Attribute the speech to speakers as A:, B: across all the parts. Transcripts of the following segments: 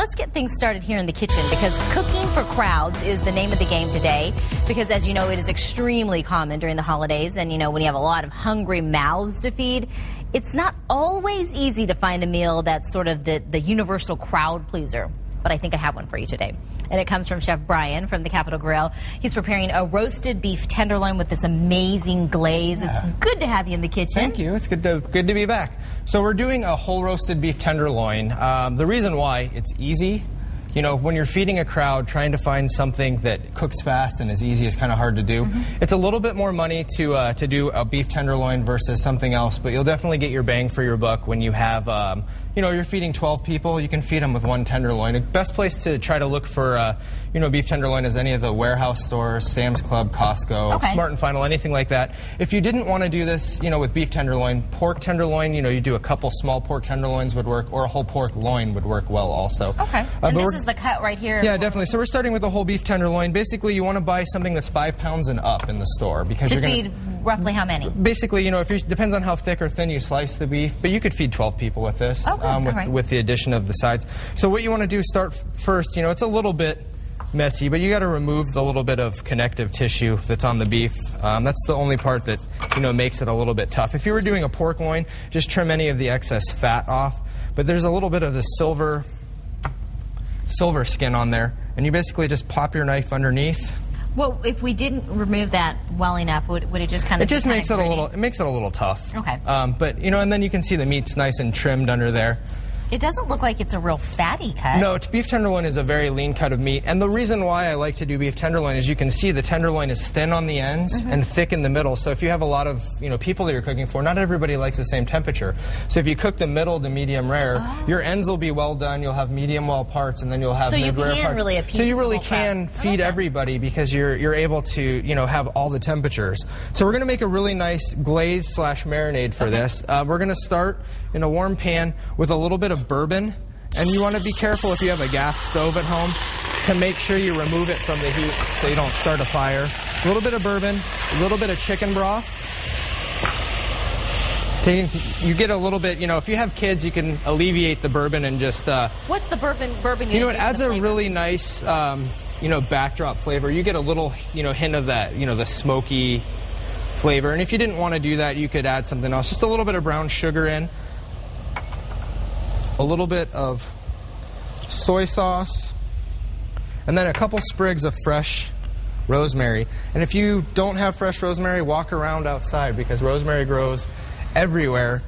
A: let's get things started here in the kitchen, because cooking for crowds is the name of the game today. Because as you know, it is extremely common during the holidays, and you know, when you have a lot of hungry mouths to feed, it's not always easy to find a meal that's sort of the universal crowd pleaser. But I think I have one for you today. And it comes from Chef Brian from the Capitol Grill. He's preparing a roasted beef tenderloin with this amazing glaze. Yeah. It's good to have you in the kitchen.
B: Thank you. It's good to be back. So we're doing a whole roasted beef tenderloin. The reason why, it's easy. You know, when you're feeding a crowd, trying to find something that cooks fast and is easy is kind of hard to do. It's a little bit more money to do a beef tenderloin versus something else, but you'll definitely get your bang for your buck when you have, you know, you're feeding 12 people, you can feed them with one tenderloin. The best place to try to look for, you know, beef tenderloin is any of the warehouse stores, Sam's Club, Costco, Smart and Final, anything like that. If you didn't want to do this, you know, with beef tenderloin, pork tenderloin, you know, you do a couple small pork tenderloins would work, or a whole pork loin would work well also.
A: Okay. And this is the cut right here.
B: Yeah, definitely. So we're starting with a whole beef tenderloin. Basically, you want to buy something that's 5 pounds and up in the store, because you're going to
A: feed roughly how many?
B: Basically, you know, depends on how thick or thin you slice the beef, but you could feed 12 people with this, with the addition of the sides. So what you want to do, start first, you know, it's a little bit messy, but you got to remove the little bit of connective tissue that's on the beef. That's the only part that, you know, makes it a little bit tough. If you were doing a pork loin, just trim any of the excess fat off. But there's a little bit of the silver skin on there, and you basically just pop your knife underneath.
A: Well, if we didn't remove that well enough, would it just kind of?
B: It just makes it a little. It makes it a little tough.
A: Okay.
B: But you know, and then you can see the meat's nice and trimmed under there.
A: It doesn't look like it's a real fatty cut.
B: No, beef tenderloin is a very lean cut of meat. And the reason why I like to do beef tenderloin is you can see the tenderloin is thin on the ends and thick in the middle. So if you have a lot of, you know, people that you're cooking for, not everybody likes the same temperature. So if you cook the middle to medium rare, your ends will be well done. You'll have medium well parts, and then you'll have mid-rare parts.
A: So you can really appease
B: So you really
A: the whole
B: can
A: crowd.
B: feed everybody, because you're able to, you know, have all the temperatures. So we're going to make a really nice glaze / marinade for this. We're going to start in a warm pan with a little bit of bourbon. And you want to be careful if you have a gas stove at home to make sure you remove it from the heat so you don't start a fire. A little bit of bourbon, a little bit of chicken broth. You get a little bit, you know, if you have kids, you can alleviate the bourbon and just...
A: What's the bourbon?
B: You know, it adds a really nice, you know, backdrop flavor. You get a little, you know, hint of that, you know, the smoky flavor. And if you didn't want to do that, you could add something else. Just a little bit of brown sugar in. A little bit of soy sauce, and then a couple sprigs of fresh rosemary. And if you don't have fresh rosemary, walk around outside, because rosemary grows everywhere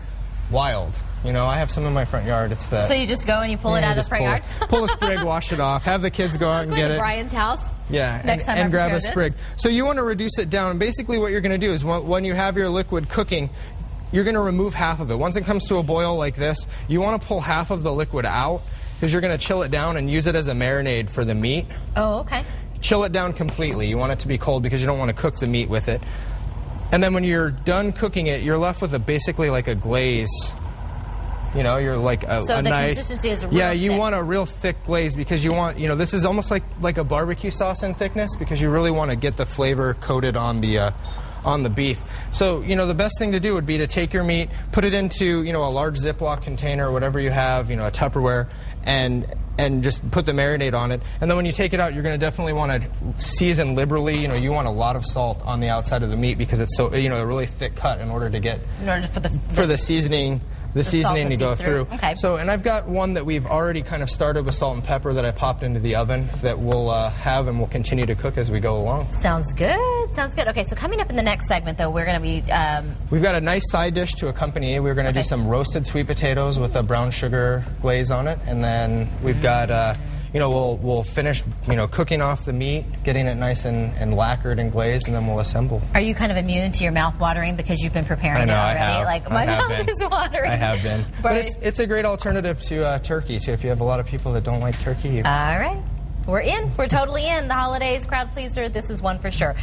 B: wild. You know, I have some in my front yard. It's the...
A: So you just go and you pull it out of the front yard?
B: Pull a sprig, wash it off, have the kids go out and get it.
A: Brian's house.
B: Yeah,
A: next time
B: and grab a sprig. So you want to reduce it down. And basically what you're going to do is when you have your liquid cooking, you're going to remove half of it. Once it comes to a boil like this, you want to pull half of the liquid out, because you're going to chill it down and use it as a marinade for the meat.
A: Oh, okay.
B: Chill it down completely. You want it to be cold because you don't want to cook the meat with it. And then when you're done cooking it, you're left with basically like a glaze. You know, you're like a
A: the
B: nice...
A: consistency is real
B: Yeah, you
A: thick.
B: want a real thick glaze, because you want, you know, this is almost like a barbecue sauce in thickness, because you really want to get the flavor coated on the beef. So, you know, the best thing to do would be to take your meat, put it into, you know, a large Ziploc container, whatever you have, you know, a Tupperware, and just put the marinade on it. And then when you take it out, you're going to definitely want to season liberally. You know, you want a lot of salt on the outside of the meat, because it's so, you know, a really thick cut in order to get...
A: In order for
B: the seasoning... The seasoning to go through.
A: Okay.
B: So, and I've got one that we've already kind of started with salt and pepper that I popped into the oven that we'll have and we'll continue to cook as we go along.
A: Sounds good. Sounds good. Okay, so coming up in the next segment, though, we're going to be...
B: We've got a nice side dish to accompany it. We're going to do some roasted sweet potatoes with a brown sugar glaze on it. And then we've got... you know, we'll finish, you know, cooking off the meat, getting it nice and lacquered and glazed, and then we'll assemble.
A: Are you kind of immune to your mouth watering because you've been preparing it already?
B: I have.
A: Like, my mouth is watering.
B: I have been. But it's a great alternative to turkey, too, if you have a lot of people that don't like turkey.
A: All right. We're in. We're totally in. The holidays, crowd pleaser, this is one for sure.